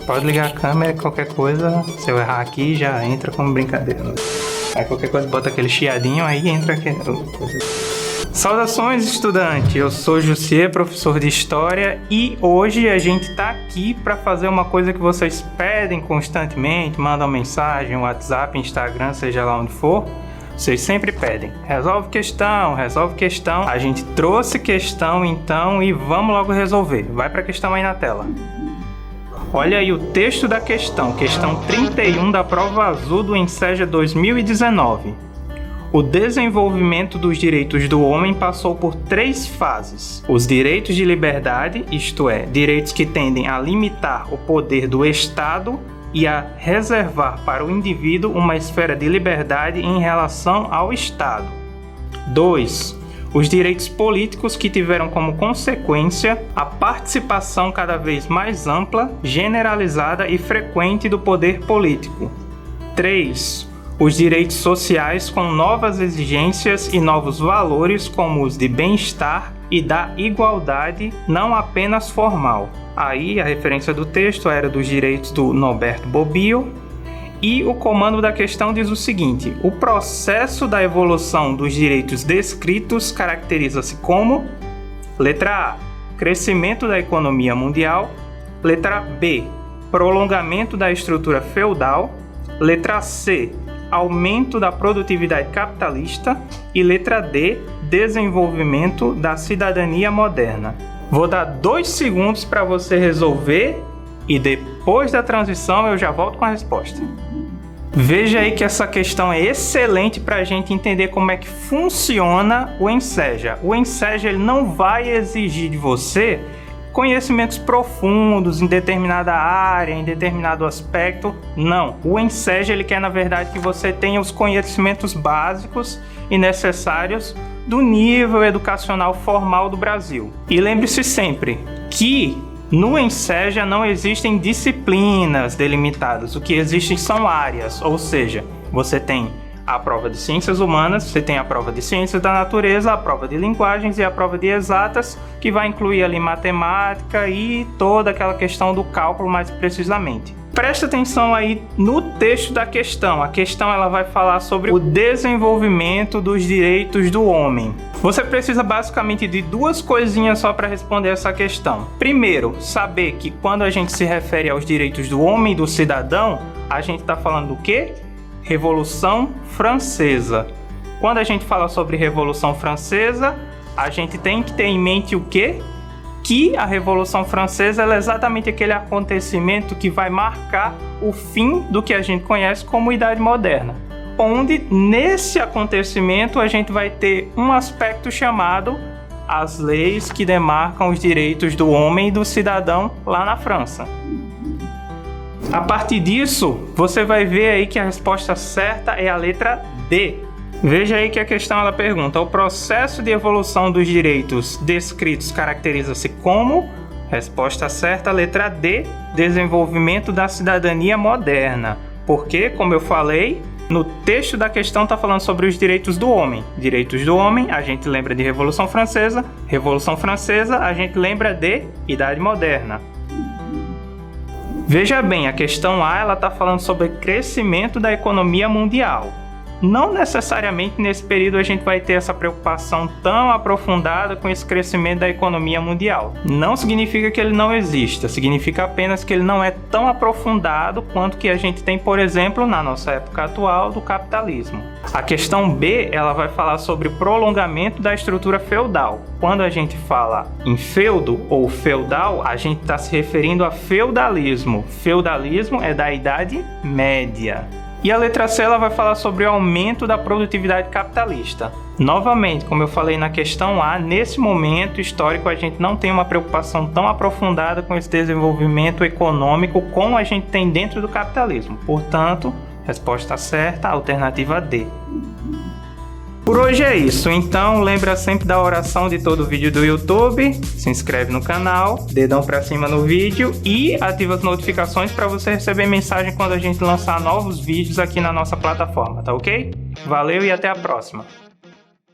Pode ligar a câmera, qualquer coisa, se eu errar aqui, já entra como brincadeira. Aí qualquer coisa, bota aquele chiadinho, aí entra aqui. Saudações, estudante! Eu sou Jussier, professor de História, e hoje a gente tá aqui para fazer uma coisa que vocês pedem constantemente, mandam mensagem, WhatsApp, Instagram, seja lá onde for. Vocês sempre pedem, resolve questão. A gente trouxe questão então e vamos logo resolver. Vai para a questão aí na tela. Olha aí o texto da questão 31 da prova azul do Enseja 2019. O desenvolvimento dos direitos do homem passou por 3 fases. Os direitos de liberdade, isto é, direitos que tendem a limitar o poder do Estado e a reservar para o indivíduo uma esfera de liberdade em relação ao Estado. 2. Os direitos políticos que tiveram como consequência a participação cada vez mais ampla, generalizada e frequente do poder político. 3. Os direitos sociais com novas exigências e novos valores como os de bem-estar e da igualdade, não apenas formal. Aí a referência do texto era dos direitos do Norberto Bobbio. E o comando da questão diz o seguinte: o processo da evolução dos direitos descritos caracteriza-se como: letra A, crescimento da economia mundial; letra B, prolongamento da estrutura feudal; letra C, aumento da produtividade capitalista; e letra D, desenvolvimento da cidadania moderna. Vou dar 2 segundos para você resolver e depois da transição eu já volto com a resposta. Veja aí que essa questão é excelente para a gente entender como é que funciona o Enseja. O Enseja ele não vai exigir de você conhecimentos profundos em determinada área, em determinado aspecto. Não, o Enseja ele quer na verdade que você tenha os conhecimentos básicos e necessários do nível educacional formal do Brasil. E lembre-se sempre que no Enseja não existem disciplinas delimitadas, o que existem são áreas, ou seja, você tem a prova de Ciências Humanas, você tem a prova de Ciências da Natureza, a prova de Linguagens e a prova de Exatas, que vai incluir ali matemática e toda aquela questão do cálculo mais precisamente. Presta atenção aí no texto da questão. A questão ela vai falar sobre o desenvolvimento dos direitos do homem. Você precisa basicamente de 2 coisinhas só para responder essa questão. Primeiro, saber que quando a gente se refere aos direitos do homem e do cidadão, a gente está falando do quê? Revolução Francesa. Quando a gente fala sobre Revolução Francesa, a gente tem que ter em mente o quê? Que a Revolução Francesa é exatamente aquele acontecimento que vai marcar o fim do que a gente conhece como Idade Moderna, onde nesse acontecimento a gente vai ter um aspecto chamado as leis que demarcam os direitos do homem e do cidadão lá na França. A partir disso, você vai ver aí que a resposta certa é a letra D. Veja aí que a questão ela pergunta: o processo de evolução dos direitos descritos caracteriza-se como? Resposta certa, letra D, desenvolvimento da cidadania moderna. Porque, como eu falei, no texto da questão está falando sobre os direitos do homem. Direitos do homem, a gente lembra de Revolução Francesa. Revolução Francesa, a gente lembra de Idade Moderna. Veja bem, a questão A ela está falando sobre crescimento da economia mundial. Não necessariamente nesse período a gente vai ter essa preocupação tão aprofundada com esse crescimento da economia mundial. Não significa que ele não exista, significa apenas que ele não é tão aprofundado quanto que a gente tem, por exemplo, na nossa época atual do capitalismo. A questão B, ela vai falar sobre prolongamento da estrutura feudal. Quando a gente fala em feudo ou feudal, a gente está se referindo a feudalismo. Feudalismo é da Idade Média. E a letra C ela vai falar sobre o aumento da produtividade capitalista. Novamente, como eu falei na questão A, nesse momento histórico a gente não tem uma preocupação tão aprofundada com esse desenvolvimento econômico como a gente tem dentro do capitalismo. Portanto, resposta certa, alternativa D. Por hoje é isso, então lembra sempre da oração de todo vídeo do YouTube, se inscreve no canal, dedão pra cima no vídeo e ativa as notificações para você receber mensagem quando a gente lançar novos vídeos aqui na nossa plataforma, tá ok? Valeu e até a próxima!